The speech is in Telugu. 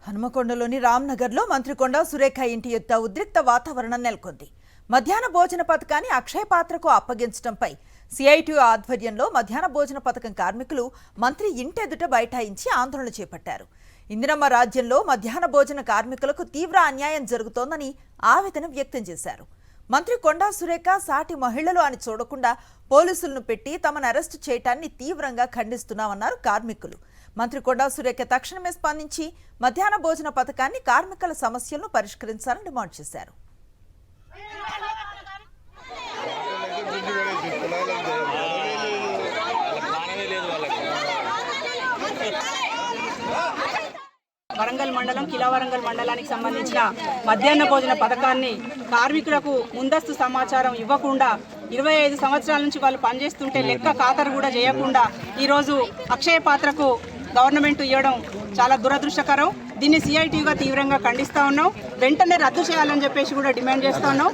హనుమకొండలోని రామ్నగర్లో మంత్రి కొండా సురేఖ ఇంటి ఎదుట ఉద్రిక్త వాతావరణం నెలకొంది. మధ్యాహ్న భోజన పథకాన్ని అక్షయ పాత్రకు అప్పగించడంపై సిఐటియు ఆధ్వర్యంలో మధ్యాహ్న భోజన పథకం కార్మికులు మంత్రి ఇంటి ఎదుట బైఠాయించి ఆందోళన చేపట్టారు. ఇందిరమ్మ రాజ్యంలో మధ్యాహ్న భోజన కార్మికులకు తీవ్ర అన్యాయం జరుగుతోందని ఆవేదన వ్యక్తం చేశారు. మంత్రి కొండా సురేఖ సాటి మహిళలు అని చూడకుండా పోలీసులను పెట్టి తమను అరెస్టు చేయటాన్ని తీవ్రంగా ఖండిస్తున్నామన్నారు కార్మికులు. మంత్రి కొండా సురేఖ తక్షణమే స్పందించి మధ్యాహ్న భోజన పథకాన్ని కార్మికుల సమస్యలను పరిష్కరించాలని డిమాండ్ చేశారు. వరంగల్ మండలం కిలావరంగల్ మండలానికి సంబంధించిన మధ్యాహ్న భోజన పథకాన్ని కార్మికులకు ముందస్తు సమాచారం ఇవ్వకుండా 25 సంవత్సరాల నుంచి వాళ్ళు పనిచేస్తుంటే లెక్క ఖాతరు కూడా చేయకుండా ఈరోజు అక్షయ పాత్రకు గవర్నమెంట్ ఇవ్వడం చాలా దురదృష్టకరం. దీన్ని సిఐటియుగా తీవ్రంగా ఖండిస్తా ఉన్నాం. వెంటనే రద్దు చేయాలని చెప్పేసి కూడా డిమాండ్ చేస్తా ఉన్నాం.